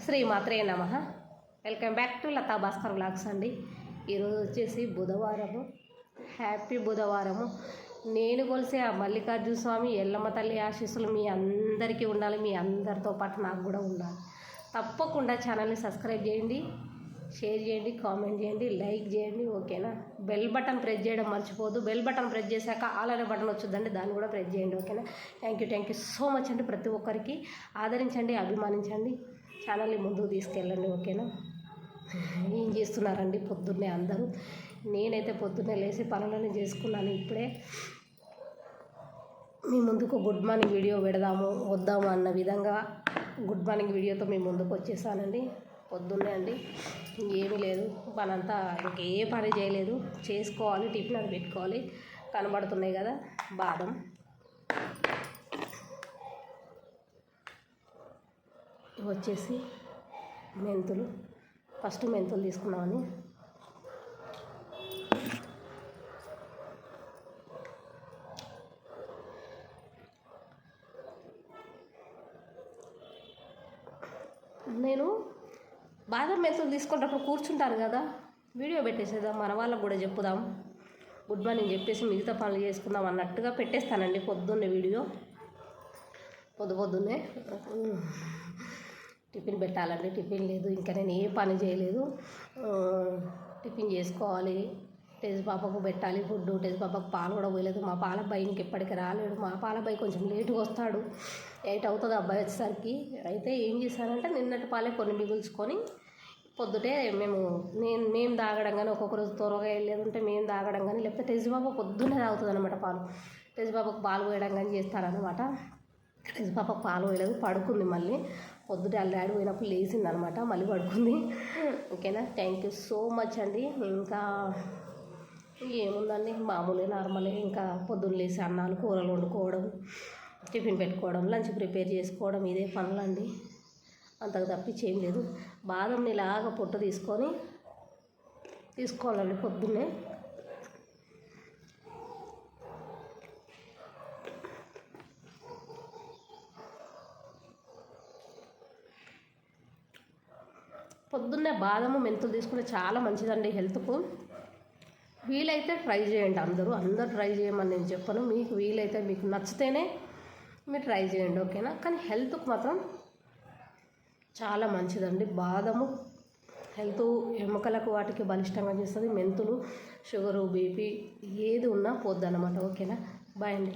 శ్రీమాత్రే నమః. Welcome back to Latha Bhaskar vlogs అండి. ఈరోజు వచ్చేసి బుధవారము. హ్యాపీ బుధవారము. నేను కొలిసే ఆ మల్లికార్జున స్వామి ఎల్లమ్మ తల్లి ఆశీస్సులు మీ అందరికీ ఉండాలి, మీ అందరితో పాటు నాకు కూడా ఉండాలి. తప్పకుండా ఛానల్ని సబ్స్క్రైబ్ చేయండి, షేర్ చేయండి, కామెంట్ చేయండి, లైక్ చేయండి. ఓకేనా? బెల్ బటన్ ప్రెస్ చేయడం మర్చిపోదు. బెల్ బటన్ ప్రెస్ చేశాక ఆల్ అనే బటన్ వచ్చిందండి, దాన్ని కూడా ప్రెస్ చేయండి. ఓకేనా? థ్యాంక్ యూ సో మచ్ అండి. ప్రతి ఒక్కరికి ఆదరించండి, అభిమానించండి, ఛానల్ని ముందుకు తీసుకెళ్ళండి. ఓకేనా? ఏం చేస్తున్నారండి పొద్దున్నే అందరూ? నేనైతే పొద్దున్నే లేచి పనులను చేసుకున్నాను. ఇప్పుడే మీ ముందుకు గుడ్ మార్నింగ్ వీడియో పెడదాము వద్దాము అన్న విధంగా గుడ్ మార్నింగ్ వీడియోతో మీ ముందుకు వచ్చేసానండి. పొద్దున్నే అండి, ఏమీ లేదు, పనంతా ఇంకే పని చేయలేదు. చేసుకోవాలి, టిఫిన్ అది పెట్టుకోవాలి. కనబడుతున్నాయి కదా బాదం, వచ్చేసి మెంతులు. ఫస్ట్ మెంతులు తీసుకున్నామని నేను బాదం మెంతులు తీసుకున్నప్పుడు కూర్చుంటాను కదా, వీడియో పెట్టేసేద్దాం, మన వాళ్ళకు కూడా చెప్పుదాం, గుడ్ మార్నింగ్ చెప్పేసి మిగతా పనులు చేసుకుందాం అన్నట్టుగా పెట్టేస్తానండి పొద్దున్నే వీడియో. పొద్దున్నే టిఫిన్ పెట్టాలండి. టిఫిన్ లేదు, ఇంకా నేను ఏ పని చేయలేదు. టిఫిన్ చేసుకోవాలి, టేజ్ పాపకు పెట్టాలి ఫుడ్. టేజ్ పాపకు పాలు కూడా పోయలేదు. మా పాలబ్బాయి ఇంకెప్పటికీ రాలేడు. మా పాలబ్బాయి కొంచెం లేటుగా వస్తాడు, 8 అవుతుంది అబ్బాయి వచ్చేసరికి. అయితే ఏం చేశానంటే నిన్నటి పాలే కొన్ని మిగుల్చుకొని పొద్దుటే మేము తాగడం కానీ, ఒక్కొక్క రోజు త్వరగా వెళ్ళేది ఉంటే మేము తాగడం కానీ, లేకపోతే టెజ్ బాబా పొద్దున్నే తాగుతుంది అనమాట పాలు. టెజ్ బాబాకు పాలు పోయడం కానీ చేస్తారనమాట. టెజ్ పాపకు పాలు పోయలేదు, పడుకుంది. మళ్ళీ పొద్దుటే వాళ్ళ డాడీ పోయినప్పుడు లేచింది అనమాట, మళ్ళీ పడుకుంది. ఓకేనా? థ్యాంక్ యూ సో మచ్ అండి. ఇంకా ఏముందండి, మామూలే, నార్మలే. ఇంకా పొద్దున్న లేచి అన్నాలు కూరలు వండుకోవడం, టిఫిన్ పెట్టుకోవడం, లంచ్ ప్రిపేర్ చేసుకోవడం, ఇదే పనులండి. అంతకు తప్పించి ఏం లేదు. బాదంని ఇలాగా పొట్టు తీసుకోవాలండి పొద్దున్నే. పొద్దున్నే బాదము మెంతులు తీసుకుంటే చాలా మంచిదండి హెల్త్కు. వీలైతే ట్రై చేయండి. అందరూ ట్రై చేయమని నేను చెప్పను. మీకు వీలైతే, మీకు నచ్చితేనే మీరు ట్రై చేయండి. ఓకేనా? కానీ హెల్త్కు మాత్రం చాలా మంచిదండి బాదము. హెల్త్ ఎముకలకు వాటికి బలిష్టంగా చేస్తుంది. మెంతులు షుగరు, బీపీ ఏది ఉన్నా పోద్దన్నమాట. ఓకేనా? బాయ్ అండి.